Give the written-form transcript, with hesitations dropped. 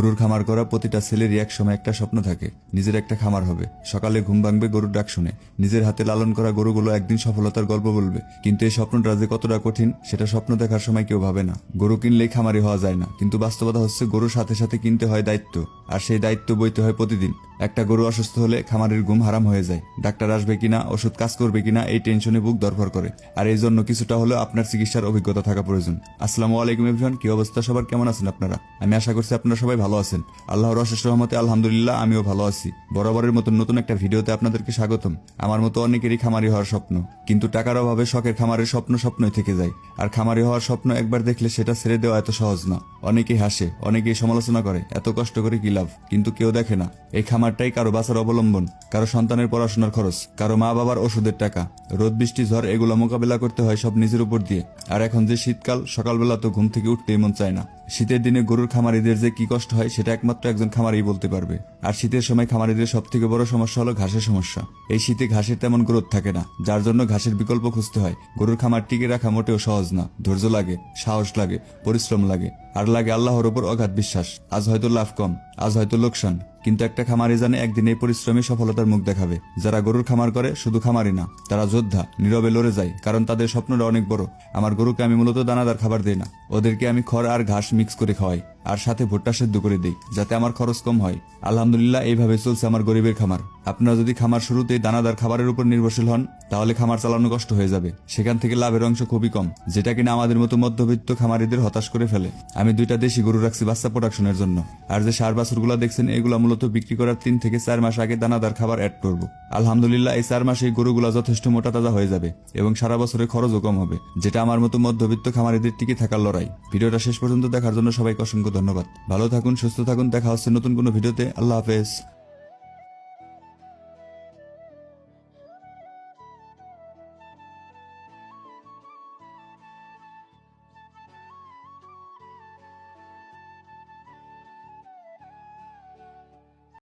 গরুর খামার করা প্রতিটা ছেলেরই এক সময় একটা স্বপ্ন থাকে, নিজের একটা খামার হবে। সকালে ঘুম ভাঙবে গরুর ডাক শুনে, নিজের হাতে লালন করা গরুগুলো একদিন সফলতার গল্প বলবে। কিন্তু এই স্বপ্নটা যে কতটা কঠিন সেটা স্বপ্ন দেখার সময় কেউ ভাবে না। গরু কিনলেই খামারি হওয়া যায় না, কিন্তু বাস্তবতা হচ্ছে গরুর সাথে সাথে কিনতে হয় দায়িত্ব, আর সেই দায়িত্ব বইতে হয় প্রতিদিন। একটা গরু অসুস্থ হলে খামারের ঘুম হারাম হয়ে যায়। ডাক্তার আসবে কিনা, ওষুধ কাজ করবে কিনা, এই টেনশনে বুক দরকার করে। আর এই জন্য কিছুটা হলেও আপনার চিকিৎসার অভিজ্ঞতা থাকা প্রয়োজন। আসসালামু আলাইকুম এভরিওয়ান, কি অবস্থা সবার, কেমন আছেন আপনারা? আমি আশা করছি আপনারা সবাই ভালো আছেন। আল্লাহর অশেষ রহমতে আলহামদুলিল্লাহ আমিও ভালো আছি। বরাবরের মতন নতুন একটা ভিডিওতে আপনাদেরকে স্বাগতম। আমার মতো অনেকেরই খামারি হওয়ার স্বপ্ন, কিন্তু টাকার অভাবে শখের খামারের স্বপ্ন স্বপ্নই থেকে যায়। আর খামারি হওয়ার স্বপ্ন একবার দেখলে সেটা ছেড়ে দেওয়া এত সহজ না। অনেকেই হাসে, অনেকেই সমালোচনা করে, এত কষ্ট করে কি লাভ, কিন্তু কেউ দেখে না এই খামারটাই কারো বাঁচার অবলম্বন, কারো সন্তানের পড়াশোনার খরচ, কারো মা বাবার ওষুধের টাকা। রোদ বৃষ্টি ঝড় এগুলো মোকাবেলা করতে হয় সব নিজের উপর দিয়ে। আর এখন যে শীতকাল, সকালবেলা তো ঘুম থেকে উঠতেই মন চায় না। শীতের দিনে গরুর খামারিদের যে কি কষ্ট হয় সেটা একমাত্র একজন খামারি বলতে পারবে। আর শীতের সময় খামারিদের সব থেকে বড় সমস্যা হলো ঘাসের সমস্যা। এই শীতে ঘাসের তেমন গ্রোথ থাকে না, যার জন্য ঘাসের বিকল্প খুঁজতে হয়। গরুর খামার টিকে রাখা মোটেও সহজ না। ধৈর্য লাগে, সাহস লাগে, পরিশ্রম লাগে, আর লাগে আল্লাহর ওপর অগাধ বিশ্বাস। আজ হয়তো লাভ কম, আজ হয়তো লোকসান, কিন্তু একটা খামারি জানে একদিন এই পরিশ্রমী সফলতার মুখ দেখাবে। যারা গরুর খামার করে শুধু খামারি না, তারা যোদ্ধা, নীরবে লড়ে যায়, কারণ তাদের স্বপ্নটা অনেক বড়। আমার গরুকে আমি মূলত দানাদার খাবার দিই না, ওদেরকে আমি খড় আর ঘাস মিক্স করে খাওয়াই, আর সাথে ভুট্টা সেদ্ধ করে দিই, যাতে আমার খরচ কম হয়। আলহামদুলিল্লাহ এইভাবে চলছে আমার গরিবের খামার। আপনারা যদি খামার শুরুতেই দানাদার খাবারের উপর নির্ভরশীল হন, তাহলে খামার চালানো কষ্ট হয়ে যাবে। সেখান থেকে লাভের অংশ খুবই কম, যেটা কিনা আমাদের মতো মধ্যবিত্ত খামারিদের হতাশ করে ফেলে। আমি 2টা দেশি গরু রাখছি বাচ্চা প্রোডাকশনের জন্য। আর যে সার বাছুরগুলো দেখছেন, এগুলা মূলত বিক্রি করার 3 থেকে 4 মাস আগে দানাদার খাবার অ্যাড করব। আলহামদুলিল্লাহ এই 4 মাসে এই গরুগুলা যথেষ্ট মোটা তাজা হয়ে যাবে এবং সারা বছরের খরচও কম হবে, যেটা আমার মতো মধ্যবিত্ত খামারিদের টিকে থাকার লড়াই। ভিডিওটা শেষ পর্যন্ত দেখার জন্য সবাইকে অসংখ্য ধন্যবাদ। ভালো থাকুন, সুস্থ থাকুন, দেখা হচ্ছে নতুন কোনো ভিডিওতে। আল্লাহ হাফেজ।